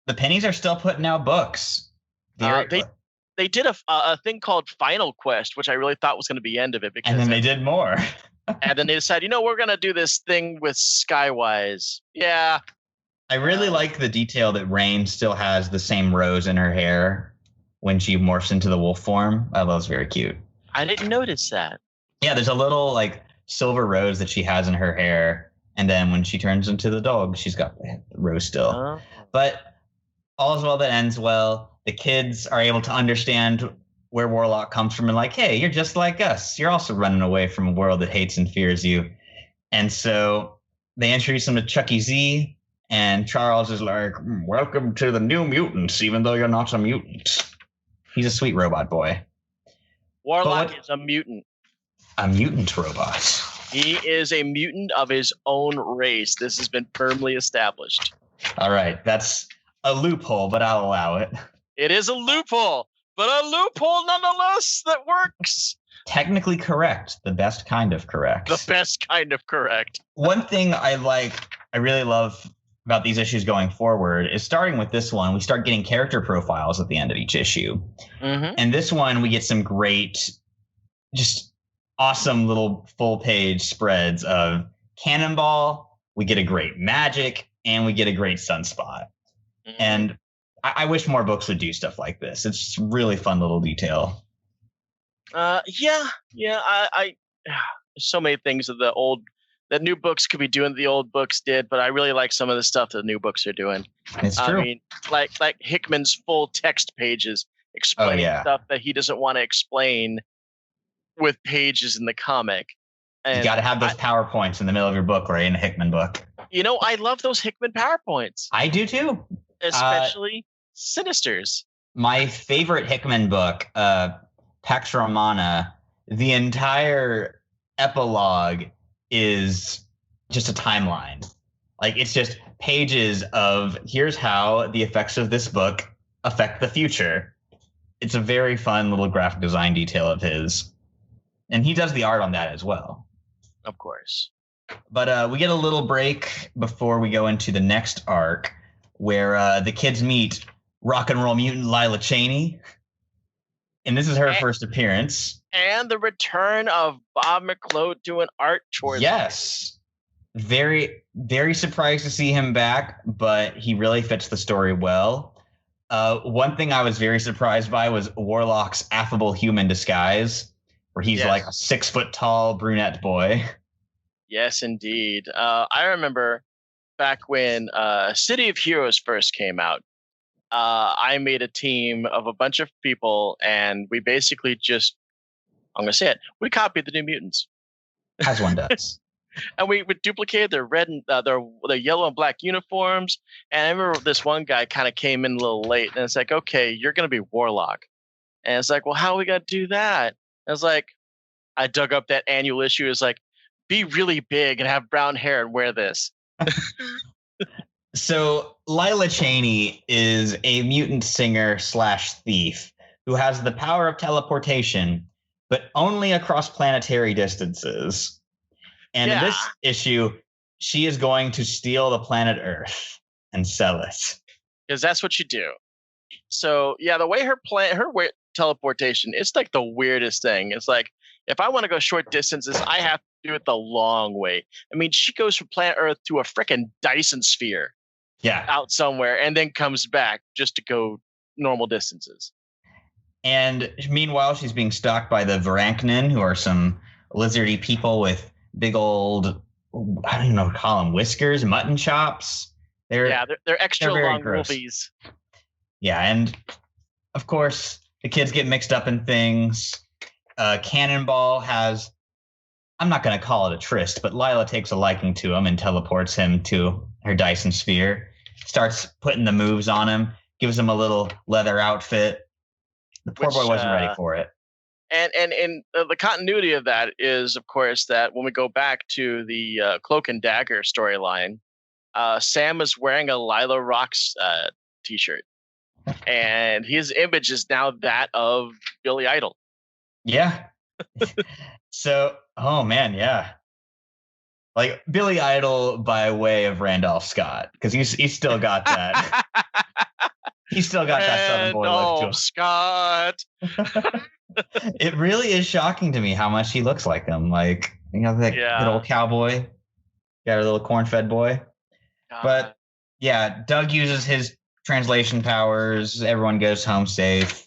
the pennies are still putting out books. They did a thing called Final Quest, which I really thought was going to be the end of it. And then they did more. And then they decided, we're going to do this thing with Skywise. Yeah. I really like the detail that Rain still has the same rose in her hair when she morphs into the wolf form. That was very cute. I didn't notice that. Yeah, there's a little like silver rose that she has in her hair. And then when she turns into the dog, she's got the rose still. But all is well that ends well. The kids are able to understand where Warlock comes from and like, hey, you're just like us. You're also running away from a world that hates and fears you. And so they introduce him to Chucky Z, and Charles is like, welcome to the New Mutants, even though you're not a mutant. He's a sweet robot boy. Warlock is a mutant. A mutant robot. He is a mutant of his own race. This has been firmly established. All right, that's a loophole, but I'll allow it. It is a loophole, but a loophole nonetheless that works. Technically correct. The best kind of correct. The best kind of correct. One thing I really love about these issues going forward is starting with this one, we start getting character profiles at the end of each issue. Mm-hmm. And this one, we get some great, just awesome little full page spreads of Cannonball. We get a great Magic, and we get a great Sunspot. Mm-hmm. And I wish more books would do stuff like this. It's just really fun little detail. Yeah. I so many things that new books could be doing that the old books did, but I really like some of the stuff that the new books are doing. It's true. I mean, like Hickman's full text pages explaining stuff that he doesn't want to explain with pages in the comic. And you got to have those PowerPoints in the middle of your book, right? In a Hickman book. I love those Hickman PowerPoints. I do too. Especially Sinisters. My favorite Hickman book, Pax Romana, the entire epilogue is just a timeline. Like, it's just pages of here's how the effects of this book affect the future. It's a very fun little graphic design detail of his. And he does the art on that as well. Of course. But we get a little break before we go into the next arc where the kids meet rock and roll mutant Lila Cheney. And this is her first appearance. And the return of Bob McClode doing art towards Yes. Very, very surprised to see him back, but he really fits the story well. One thing I was very surprised by was Warlock's affable human disguise, where he's like a 6 foot tall brunette boy. Yes, indeed. I remember back when City of Heroes first came out, I made a team of a bunch of people, and we basically just, I'm going to say it, we copied the New Mutants. As one does. And we duplicated their red and their yellow and black uniforms. And I remember this one guy kind of came in a little late, and it's like, okay, you're going to be Warlock. And it's like, well, how are we going to do that? And it's like, I dug up that annual issue. It's like, be really big and have brown hair and wear this. So Lila Cheney is a mutant singer / thief who has the power of teleportation, but only across planetary distances. And in this issue, she is going to steal the planet Earth and sell it. Because that's what you do. So, yeah, the way her teleportation, it's like the weirdest thing. It's like, if I want to go short distances, I have to do it the long way. I mean, she goes from planet Earth to a frickin' Dyson sphere. Yeah. Out somewhere, and then comes back just to go normal distances. And meanwhile, she's being stalked by the Varanknen, who are some lizardy people with big old, I don't even know what to call them, whiskers, mutton chops. They're extra long rubies. Yeah, and of course, the kids get mixed up in things. Cannonball has, I'm not going to call it a tryst, but Lila takes a liking to him and teleports him to her Dyson sphere. Starts putting the moves on him, gives him a little leather outfit. The poor boy wasn't ready for it. And the continuity of that is, of course, that when we go back to the Cloak and Dagger storyline, Sam is wearing a Lila Rocks t-shirt, and his image is now that of Billy Idol. Yeah. So, oh man, yeah. Like Billy Idol by way of Randolph Scott, because he's still got that. He's still got that Southern boy look to him. Scott. It really is shocking to me how much he looks like him. Like, you know, that good old cowboy, got a little corn-fed boy. But yeah, Doug uses his translation powers. Everyone goes home safe.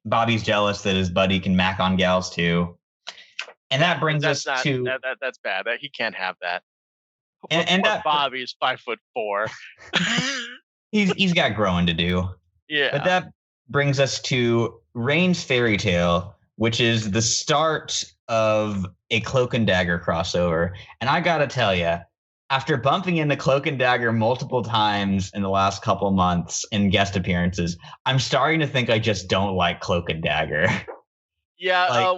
Bobby's jealous that his buddy can mac on gals too. And that brings us to that's bad. He can't have that. And that Bobby's 5'4". he's got growing to do. Yeah. But that brings us to Rain's Fairy Tale, which is the start of a Cloak and Dagger crossover. And I gotta tell you, after bumping into Cloak and Dagger multiple times in the last couple months in guest appearances, I'm starting to think I just don't like Cloak and Dagger. Yeah,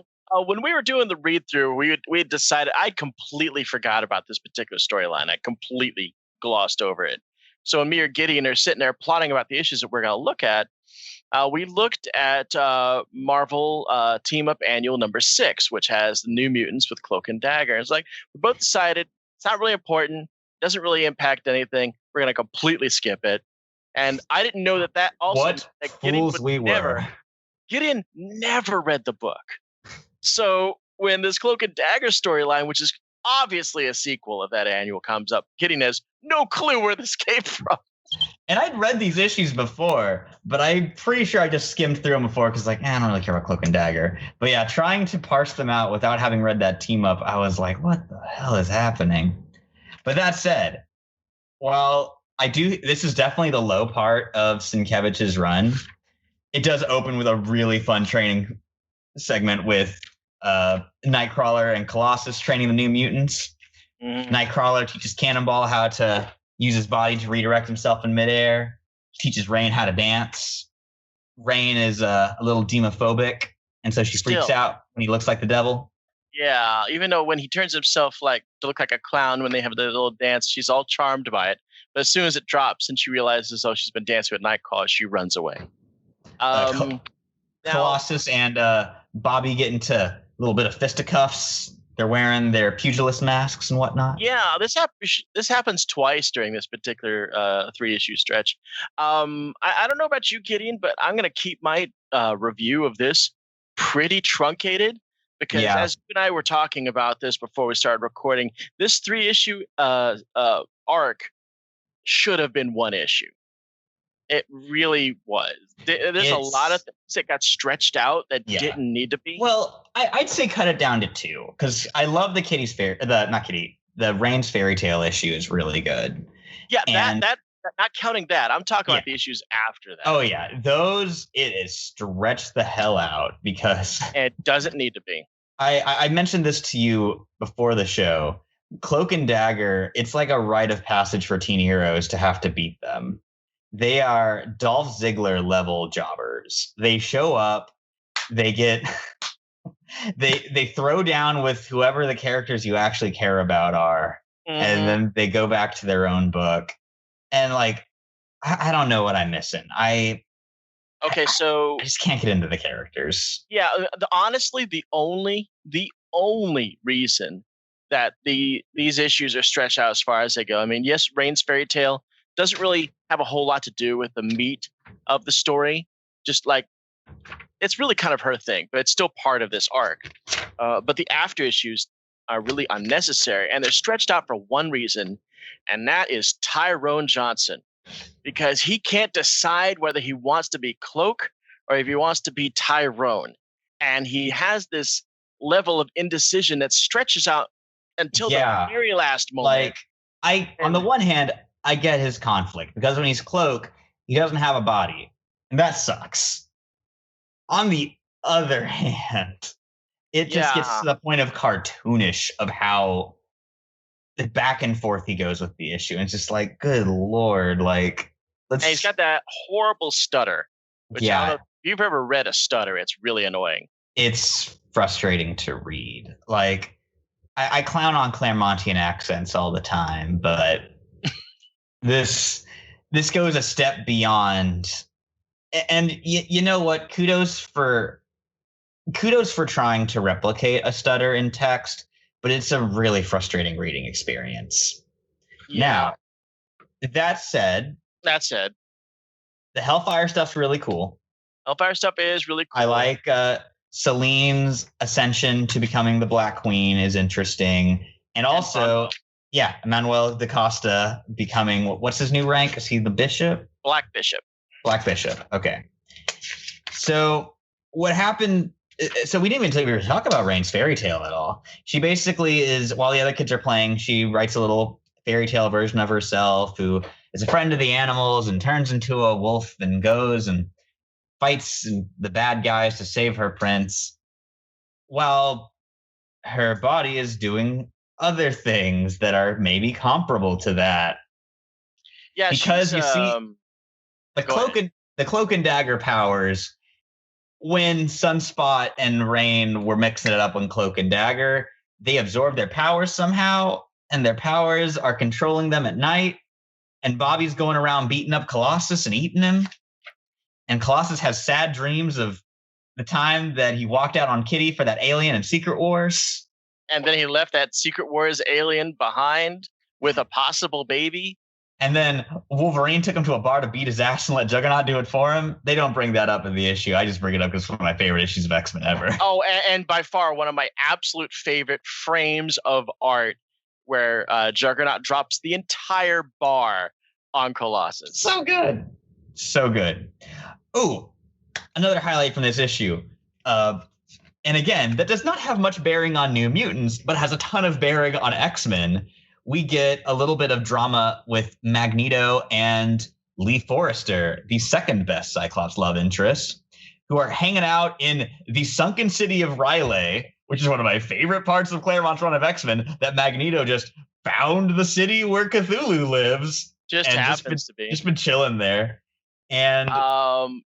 when we were doing the read-through, we had decided I completely forgot about this particular storyline. I completely glossed over it. So when me or Gideon are sitting there plotting about the issues that we're going to look at, we looked at Marvel Team Up Annual number 6, which has the New Mutants with Cloak and Dagger. It's like we both decided it's not really important, doesn't really impact anything. We're going to completely skip it. And I didn't know that also what that Gideon fools we were. Gideon never read the book. So when this Cloak and Dagger storyline, which is obviously a sequel of that annual, comes up, Gideon has no clue where this came from. And I'd read these issues before, but I'm pretty sure I just skimmed through them before because, like, I don't really care about Cloak and Dagger. But yeah, trying to parse them out without having read that team up, I was like, what the hell is happening? But that said, while this is definitely the low part of Sienkiewicz's run. It does open with a really fun training segment with Nightcrawler and Colossus training the New Mutants. Mm-hmm. Nightcrawler teaches Cannonball how to use his body to redirect himself in midair. Teaches Rain how to dance. Rain is a little demophobic, and so she freaks out when he looks like the devil. Yeah, even though when he turns himself to look like a clown when they have the little dance, she's all charmed by it. But as soon as it drops and she realizes, she's been dancing with Nightcrawler, she runs away. Colossus and Bobby get into a little bit of fisticuffs. They're wearing their pugilist masks and whatnot. Yeah, this happens twice during this particular 3-issue stretch. I don't know about you, Gideon, but I'm going to keep my review of this pretty truncated because as you and I were talking about this before we started recording, this 3-issue arc should have been 1 issue. It really was. There's a lot of things that got stretched out that didn't need to be. Well, I'd say cut it down to 2 because I love the Rain's Fairy Tale issue is really good. Yeah, and that not counting that. I'm talking about the issues after that. Oh yeah, those it is stretched the hell out because it doesn't need to be. I mentioned this to you before the show. Cloak and Dagger, it's like a rite of passage for teen heroes to have to beat them. They are Dolph Ziggler level jobbers. They show up, they get, they throw down with whoever the characters you actually care about are, and then they go back to their own book. And I don't know what I'm missing. I just can't get into the characters. Yeah, honestly, the only reason that these issues are stretched out as far as they go. I mean, yes, Rain's Fairy Tale doesn't really have a whole lot to do with the meat of the story. Just it's really kind of her thing, but it's still part of this arc. But the after issues are really unnecessary, and they're stretched out for one reason, and that is Tyrone Johnson, because he can't decide whether he wants to be Cloak or if he wants to be Tyrone, and he has this level of indecision that stretches out until the very last moment. On the one hand, I get his conflict because when he's Cloak, he doesn't have a body, and that sucks. On the other hand, it just gets to the point of cartoonish of how back and forth he goes with the issue. And it's just good Lord, and he's got that horrible stutter, which I don't know if you've ever read a stutter. It's really annoying. it's frustrating to read. Like, I clown on Claremontian accents all the time, but this goes a step beyond. And you know what? Kudos for trying to replicate a stutter in text, but it's a really frustrating reading experience. Yeah. Now, that said, the Hellfire stuff's really cool. Hellfire stuff is really cool. I like Celine's ascension to becoming the Black Queen is interesting. And also, Manuel da Costa becoming, what's his new rank? Is he the bishop? Black Bishop. Black Bishop. Okay. So what happened? So we didn't even talk about Rain's fairy tale at all. She basically is, while the other kids are playing, she writes a little fairy tale version of herself who is a friend of the animals and turns into a wolf and goes and fights the bad guys to save her prince, while her body is doing other things that are maybe comparable to that. Yeah, because you see the cloak and dagger powers. When Sunspot and Rain were mixing it up on Cloak and Dagger, they absorbed their powers somehow, and their powers are controlling them at night. And Bobby's going around beating up Colossus and eating him. And Colossus has sad dreams of the time that he walked out on Kitty for that alien in Secret Wars. And then he left that Secret Wars alien behind with a possible baby. And then Wolverine took him to a bar to beat his ass and let Juggernaut do it for him. They don't bring that up in the issue. I just bring it up because it's one of my favorite issues of X-Men ever. Oh, and by far one of my absolute favorite frames of art where Juggernaut drops the entire bar on Colossus. So good. So good. Oh, another highlight from this issue. And again, that does not have much bearing on New Mutants, but has a ton of bearing on X-Men. We get a little bit of drama with Magneto and Lee Forrester, the second best Cyclops love interest, who are hanging out in the sunken city of Riley, which is one of my favorite parts of Claremont's run of X-Men, that Magneto just found the city where Cthulhu lives. Just happens to be. Just been chilling there. And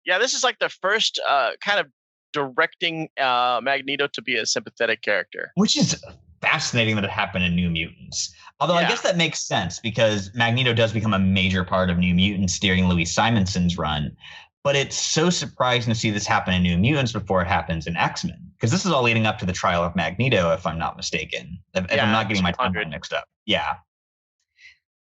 this is like the first kind of directing Magneto to be a sympathetic character. Which is fascinating that it happened in New Mutants. Although I guess that makes sense because Magneto does become a major part of New Mutants during Louise Simonson's run. But it's so surprising to see this happen in New Mutants before it happens in X-Men. Because this is all leading up to the trial of Magneto, if I'm not mistaken. If I'm not getting my timeline mixed up. Yeah.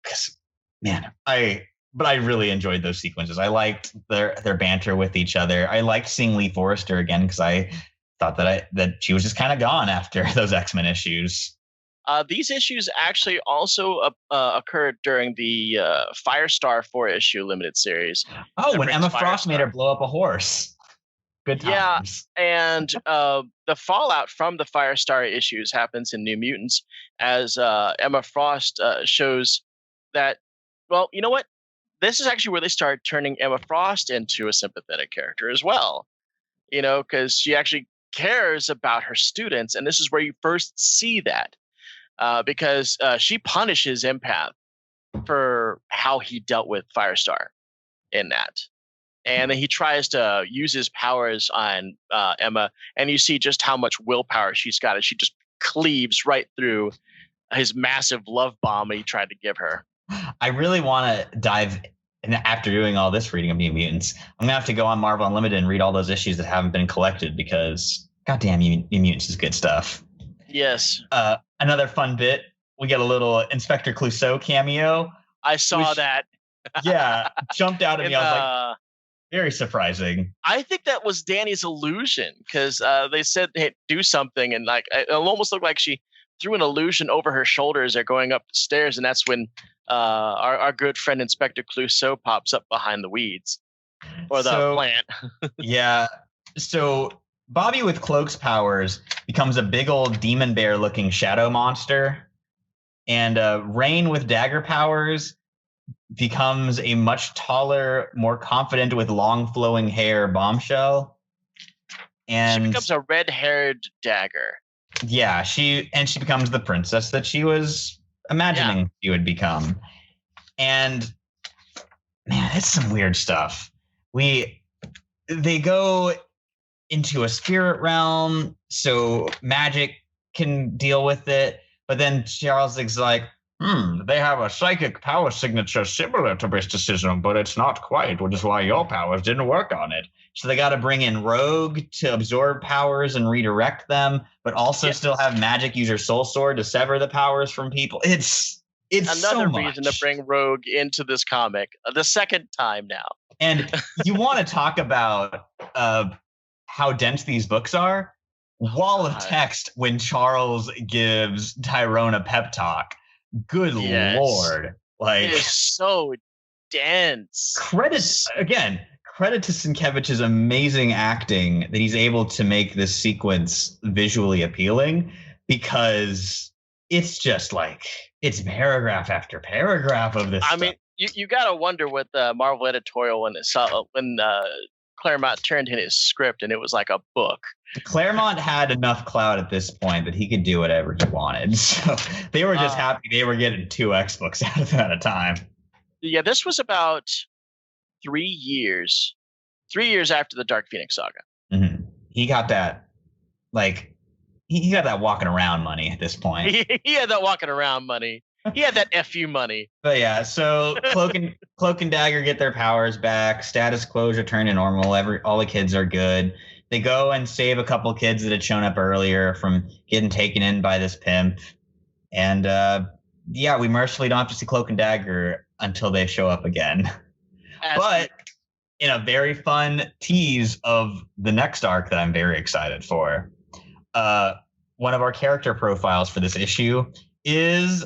Because, man, I really enjoyed those sequences. I liked their banter with each other. I liked seeing Lee Forrester again because I thought that she was just kind of gone after those X-Men issues. These issues actually also occurred during the Firestar 4-issue limited series. Oh, when Emma Frost made her blow up a horse. Good times. Yeah, and the fallout from the Firestar issues happens in New Mutants as Emma Frost shows that, well, you know what? This is actually where they start turning Emma Frost into a sympathetic character as well. You know, because she actually cares about her students, and this is where you first see that. Because she punishes Empath for how he dealt with Firestar in that. And then he tries to use his powers on Emma, and you see just how much willpower she's got as she just cleaves right through his massive love bomb he tried to give her. I really want to dive in after doing all this reading of New Mutants. I'm going to have to go on Marvel Unlimited and read all those issues that haven't been collected because, goddamn, New Mutants is good stuff. Yes. Another fun bit, we get a little Inspector Clouseau cameo. I saw that. Yeah, jumped out at me. I was like, very surprising. I think that was Danny's illusion because they said, hey, do something. And like it almost looked like she threw an illusion over her shoulders. They're going up the stairs. And that's when our good friend Inspector Clouseau pops up behind the weeds or the plant. Yeah. So Bobby with Cloak's powers becomes a big old demon bear looking shadow monster. And Rain with dagger powers becomes a much taller, more confident with long flowing hair bombshell. And she becomes a red-haired dagger. Yeah, she becomes the princess that she was imagining she would become. And man, it's some weird stuff. They go into a spirit realm so magic can deal with it. But then Charles is like, they have a psychic power signature similar to mysticism, but it's not quite, which is why your powers didn't work on it. So they got to bring in Rogue to absorb powers and redirect them, but also still have Magic use her soul sword to sever the powers from people. It's another so much. reason to bring Rogue into this comic, the second time now. And you want to talk about how dense these books are? Wall of text when Charles gives Tyrone a pep talk. Good Lord. Like, it is so dense. Credit to Sienkiewicz's amazing acting that he's able to make this sequence visually appealing, because it's just like, it's paragraph after paragraph of this stuff. Mean, you got to wonder with the Marvel editorial when Claremont turned in his script and it was like a book. Claremont had enough clout at this point that he could do whatever he wanted. So they were just happy they were getting 2 X books out of it at a time. Yeah, this was about 3 years. 3 years after the Dark Phoenix saga. Mm-hmm. He got that, like, he got that walking around money at this point. He had that walking around money. He had that FU money. But yeah, so Cloak and Dagger get their powers back. Status quo's returned to normal. All the kids are good. They go and save a couple kids that had shown up earlier from getting taken in by this pimp. And we mercifully don't have to see Cloak and Dagger until they show up again. But in a very fun tease of the next arc that I'm very excited for, one of our character profiles for this issue is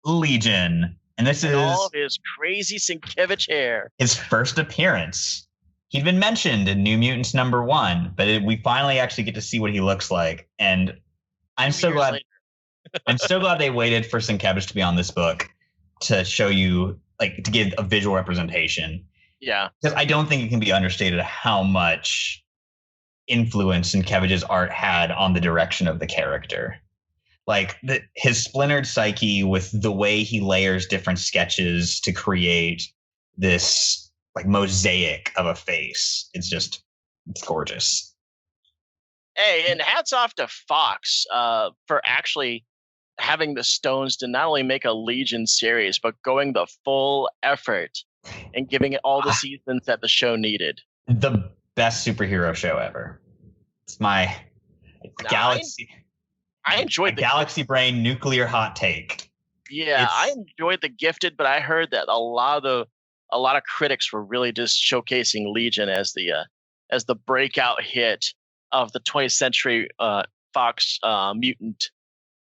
Legion. And this is all of his crazy Sienkiewicz hair. His first appearance. He'd been mentioned in New Mutants #1, but we finally actually get to see what he looks like. And I'm so glad they waited for Sienkiewicz to be on this book to show you, like, to give a visual representation. Yeah. Because I don't think it can be understated how much influence Sienkiewicz's art had on the direction of the character. Like, his splintered psyche with the way he layers different sketches to create this, like, mosaic of a face. It's gorgeous. Hey, and hats off to Fox for actually having the stones to not only make a Legion series, but going the full effort and giving it all the seasons that the show needed. The best superhero show ever. It's my Galaxy. I enjoyed the Galaxy Brain nuclear hot take. Yeah, I enjoyed The Gifted, but I heard that a lot of critics were really just showcasing Legion as the breakout hit of the 20th century Fox mutant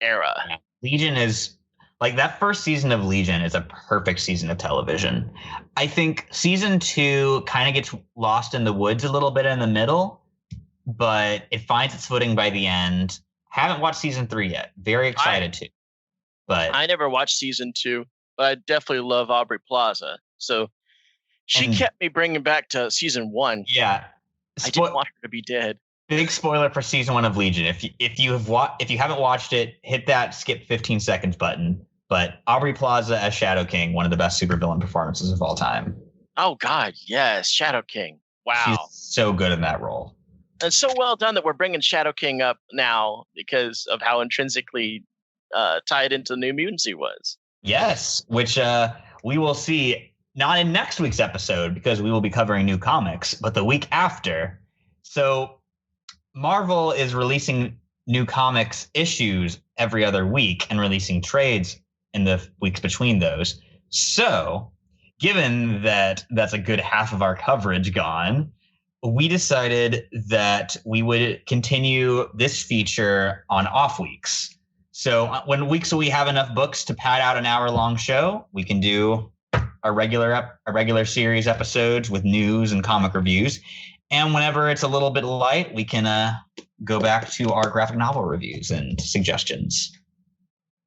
era. Yeah. Legion is, like, that first season of Legion is a perfect season of television. I think season 2 kind of gets lost in the woods a little bit in the middle, but it finds its footing by the end. Haven't watched season 3 yet. Very excited to. But I never watched season 2, but I definitely love Aubrey Plaza. So she kept me bringing back to season 1. Yeah. I didn't want her to be dead. Big spoiler for season 1 of Legion. If you haven't watched it, hit that skip 15 seconds button. But Aubrey Plaza as Shadow King, one of the best supervillain performances of all time. Oh God, yes, Shadow King. Wow, she's so good in that role. And so well done that we're bringing Shadow King up now because of how intrinsically tied into New Mutants he was. Yes, which we will see not in next week's episode because we will be covering new comics, but the week after. So Marvel is releasing new comics issues every other week and releasing trades in the weeks between those. So given that that's a good half of our coverage gone, we decided that we would continue this feature on off weeks. So when weeks we have enough books to pad out an hour-long show, we can do our regular series episodes with news and comic reviews. And whenever it's a little bit light, we can go back to our graphic novel reviews and suggestions.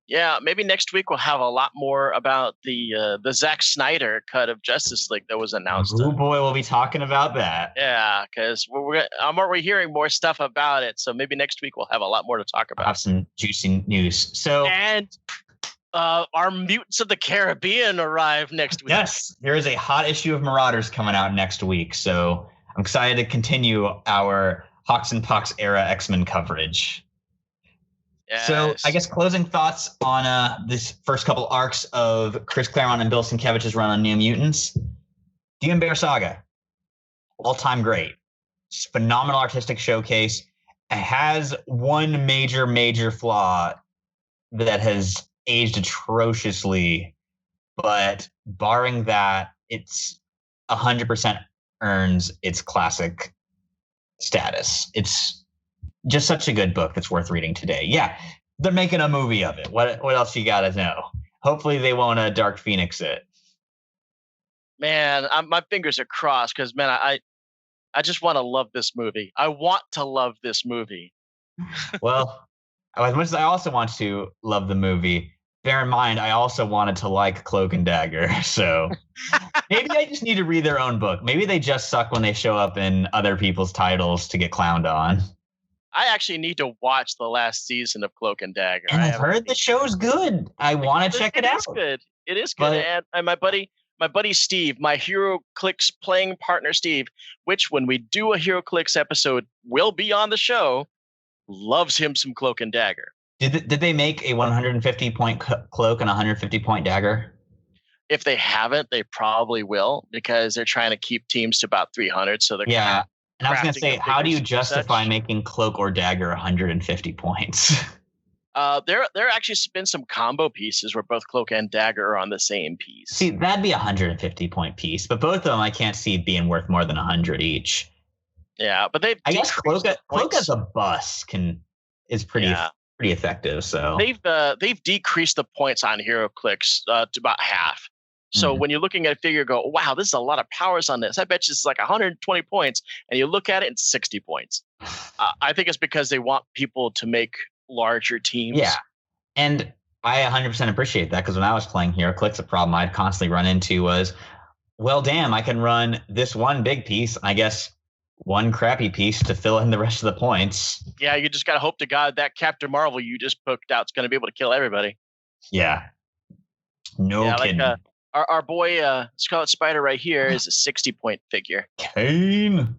Yeah, maybe next week we'll have a lot more about the Zack Snyder cut of Justice League that was announced. Oh boy, we'll be talking about that. Yeah, because we're hearing more stuff about it. So maybe next week we'll have a lot more to talk about. I'll have some juicy news. And our Mutants of the Caribbean arrive next week. Yes, there is a hot issue of Marauders coming out next week. So I'm excited to continue our Hawks and Pox era X-Men coverage. Yes. So I guess closing thoughts on this first couple arcs of Chris Claremont and Bill Sienkiewicz's run on New Mutants. Demon Bear Saga, all-time great. Phenomenal artistic showcase. It has one major flaw that has aged atrociously, but barring that, it's 100% earns its classic status. It's just such a good book that's worth reading today. Yeah, they're making a movie of it. What else you got to know? Hopefully they won't Dark Phoenix it. Man, my fingers are crossed because, man, I just want to love this movie. I want to love this movie. Well, as much as I also want to love the movie, bear in mind, I also wanted to like Cloak and Dagger. So maybe I just need to read their own book. Maybe they just suck when they show up in other people's titles to get clowned on. I actually need to watch the last season of Cloak and Dagger. And I've heard the show's good. I want to check it out. It is good. It is good. And my buddy Steve, my HeroClix playing partner Steve, which when we do a HeroClix episode will be on the show, loves him some Cloak and Dagger. Did they make a 150-point cloak and a 150-point dagger? If they haven't, they probably will because they're trying to keep teams to about 300. So they're And I was going to say, how do you justify making cloak or dagger 150 points? There actually been some combo pieces where both cloak and dagger are on the same piece. See, that'd be a 150-point piece, but both of them I can't see being worth more than 100 each. Yeah, but I guess cloak as a bus is pretty effective. So they've decreased the points on HeroClix to about half. So when you're looking at a figure, go, wow, this is a lot of powers on this. I bet you it's like 120 points, and you look at it, it's 60 points. I think it's because they want people to make larger teams. Yeah, and I 100% appreciate that because when I was playing HeroClix, a problem I'd constantly run into was, well, damn, I can run this one big piece, I guess one crappy piece to fill in the rest of the points. Yeah, you just got to hope to God that Captain Marvel you just poked out is going to be able to kill everybody. Yeah. No kidding. Like, our boy Scarlet Spider right here is a 60-point figure. Kane.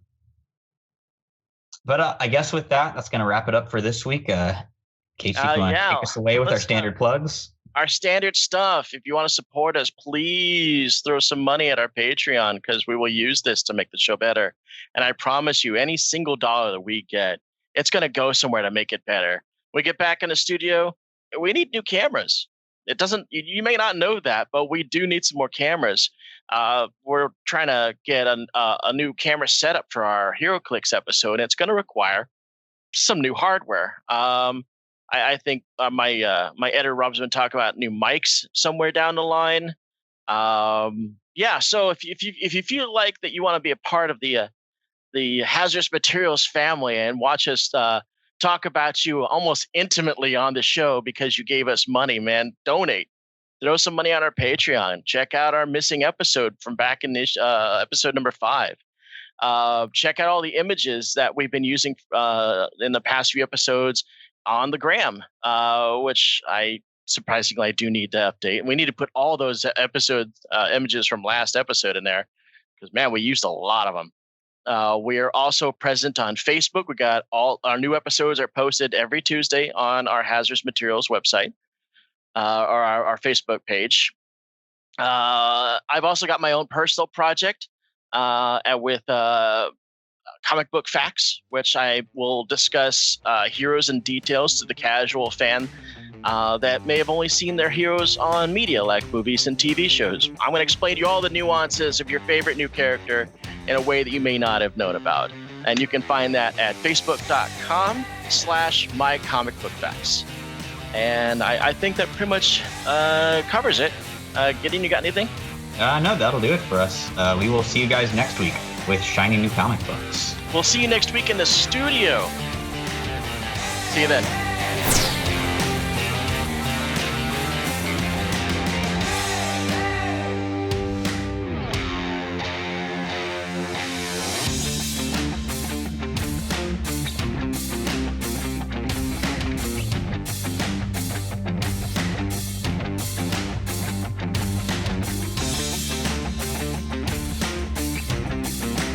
But I guess with that's going to wrap it up for this week. Casey, if you want to take us away with our standard plugs? Our standard stuff. If you want to support us, please throw some money at our Patreon because we will use this to make the show better. And I promise you, any single dollar that we get, it's going to go somewhere to make it better. We get back in the studio, we need new cameras. It doesn't. You may not know that, but we do need some more cameras. We're trying to get a new camera setup for our HeroClix episode, and it's going to require some new hardware. I think my editor Rob's going to talk about new mics somewhere down the line. So if you feel like that you want to be a part of the Hazardous Materials family and watch us talk about you almost intimately on the show because you gave us money, man, donate. Throw some money on our Patreon. Check out our missing episode from back in this episode number 5. Check out all the images that we've been using in the past few episodes on the gram, which I do need to update. And we need to put all those images from last episode in there because, man, we used a lot of them. We are also present on Facebook. We got all our new episodes are posted every Tuesday on our Hazardous Materials website or our Facebook page. I've also got my own personal project with Comic Book Facts, which I will discuss heroes and details to the casual fan that may have only seen their heroes on media like movies and TV shows. I'm going to explain to you all the nuances of your favorite new character in a way that you may not have known about. And you can find that at facebook.com/mycomicbookfacts. And I think that pretty much covers it. Gideon, you got anything? No, that'll do it for us. We will see you guys next week with shiny new comic books. We'll see you next week in the studio. See you then.